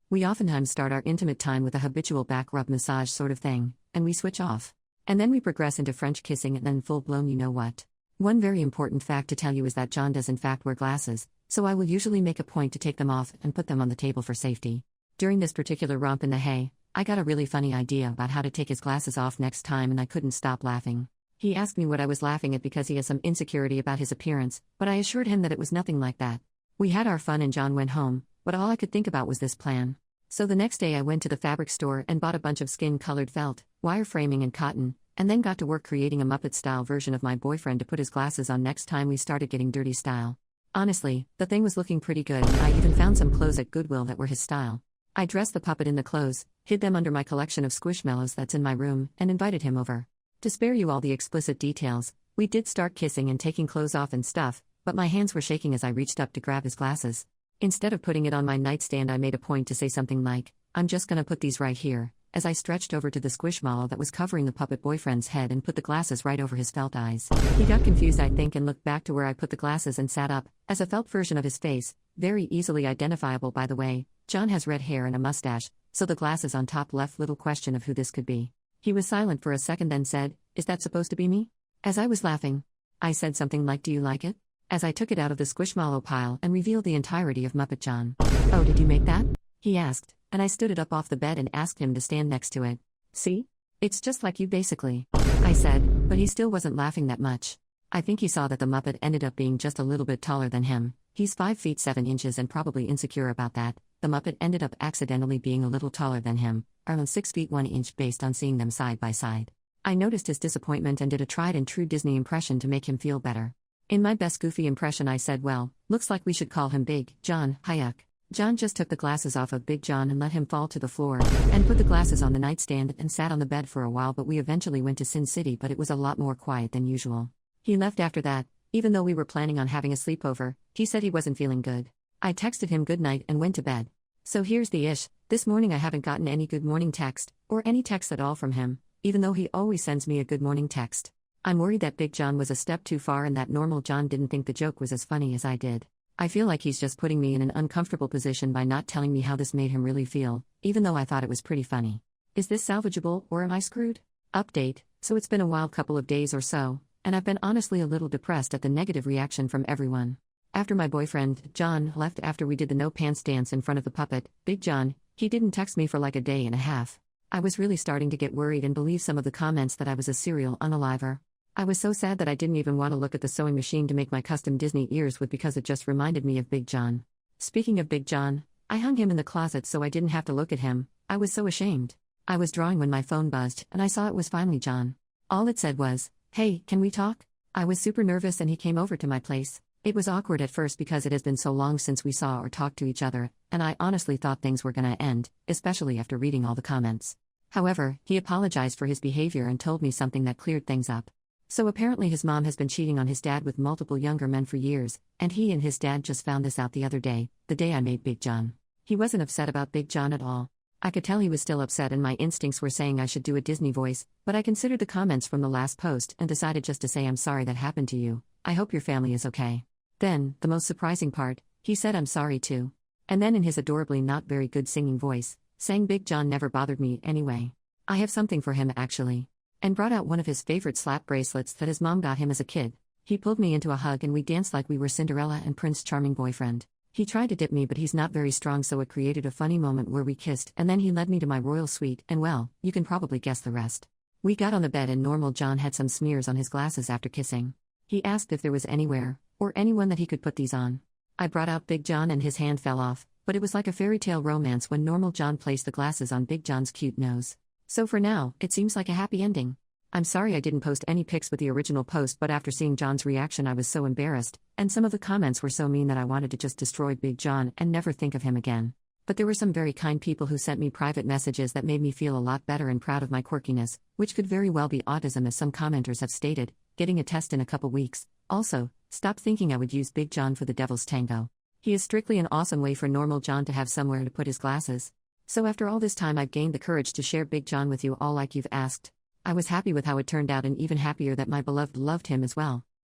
We oftentimes start our intimate time with a habitual back rub massage sort of thing, and we switch off. And then we progress into French kissing and then full-blown you know what. One very important fact to tell you is that John does in fact wear glasses, so I will usually make a point to take them off and put them on the table for safety. During this particular romp in the hay, I got a really funny idea about how to take his glasses off next time and I couldn't stop laughing. He asked me what I was laughing at because he has some insecurity about his appearance, but I assured him that it was nothing like that. We had our fun and John went home, but all I could think about was this plan. So the next day I went to the fabric store and bought a bunch of skin-colored felt, wire framing and cotton, and then got to work creating a Muppet-style version of my boyfriend to put his glasses on next time we started getting dirty style. Honestly, the thing was looking pretty good and I even found some clothes at Goodwill that were his style. I dressed the puppet in the clothes, hid them under my collection of Squishmallows that's in my room, and invited him over. To spare you all the explicit details, we did start kissing and taking clothes off and stuff, but my hands were shaking as I reached up to grab his glasses. Instead of putting it on my nightstand I made a point to say something like, "I'm just gonna put these right here," as I stretched over to the Squishmallow that was covering the puppet boyfriend's head and put the glasses right over his felt eyes. He got confused I think and looked back to where I put the glasses and sat up, as a felt version of his face, very easily identifiable by the way. John has red hair and a mustache, so the glasses on top left little question of who this could be. He was silent for a second then said, "Is that supposed to be me?" As I was laughing, I said something like, "Do you like it?" as I took it out of the Squishmallow pile and revealed the entirety of Muppet John. "Oh, did you make that?" he asked, and I stood it up off the bed and asked him to stand next to it. "See? It's just like you basically," I said, but he still wasn't laughing that much. I think he saw that the Muppet ended up being just a little bit taller than him. He's 5 feet 7 inches and probably insecure about that. The Muppet ended up accidentally being a little taller than him, around 6 feet 1 inch based on seeing them side by side. I noticed his disappointment and did a tried and true Disney impression to make him feel better. In my best goofy impression I said, "Well, looks like we should call him Big John, Hayuk." John just took the glasses off of Big John and let him fall to the floor, and put the glasses on the nightstand and sat on the bed for a while but we eventually went to Sin City but it was a lot more quiet than usual. He left after that, even though we were planning on having a sleepover. He said he wasn't feeling good. I texted him good night and went to bed. So here's the ish, this morning I haven't gotten any good morning text, or any text at all from him, even though he always sends me a good morning text. I'm worried that Big John was a step too far and that normal John didn't think the joke was as funny as I did. I feel like he's just putting me in an uncomfortable position by not telling me how this made him really feel, even though I thought it was pretty funny. Is this salvageable, or am I screwed? Update, so it's been a wild couple of days or so, and I've been honestly a little depressed at the negative reaction from everyone. After my boyfriend, John, left after we did the no pants dance in front of the puppet, Big John, he didn't text me for like a day and a half. I was really starting to get worried and believe some of the comments that I was a serial unaliver. I was so sad that I didn't even want to look at the sewing machine to make my custom Disney ears with because it just reminded me of Big John. Speaking of Big John, I hung him in the closet so I didn't have to look at him. I was so ashamed. I was drawing when my phone buzzed and I saw it was finally John. All it said was, "Hey, can we talk?" I was super nervous and he came over to my place. It was awkward at first because it has been so long since we saw or talked to each other, and I honestly thought things were gonna end, especially after reading all the comments. However, he apologized for his behavior and told me something that cleared things up. So apparently his mom has been cheating on his dad with multiple younger men for years, and he and his dad just found this out the other day, the day I made Big John. He wasn't upset about Big John at all. I could tell he was still upset and my instincts were saying I should do a Disney voice, but I considered the comments from the last post and decided just to say I'm sorry that happened to you. I hope your family is okay. Then, the most surprising part, he said I'm sorry too. And then in his adorably not very good singing voice, saying Big John never bothered me anyway. I have something for him actually. And brought out one of his favorite slap bracelets that his mom got him as a kid. He pulled me into a hug and we danced like we were Cinderella and Prince Charming boyfriend. He tried to dip me but he's not very strong so it created a funny moment where we kissed and then he led me to my royal suite and well, you can probably guess the rest. We got on the bed and normal John had some smears on his glasses after kissing. He asked if there was anywhere, or anyone that he could put these on. I brought out Big John and his hand fell off, but it was like a fairy tale romance when normal John placed the glasses on Big John's cute nose. So for now, it seems like a happy ending. I'm sorry I didn't post any pics with the original post but after seeing John's reaction I was so embarrassed, and some of the comments were so mean that I wanted to just destroy Big John and never think of him again. But there were some very kind people who sent me private messages that made me feel a lot better and proud of my quirkiness, which could very well be autism as some commenters have stated, getting a test in a couple weeks. Also, stop thinking I would use Big John for the devil's tango. He is strictly an awesome way for normal John to have somewhere to put his glasses. So after all this time I've gained the courage to share Big John with you all like you've asked. I was happy with how it turned out and even happier that my beloved loved him as well.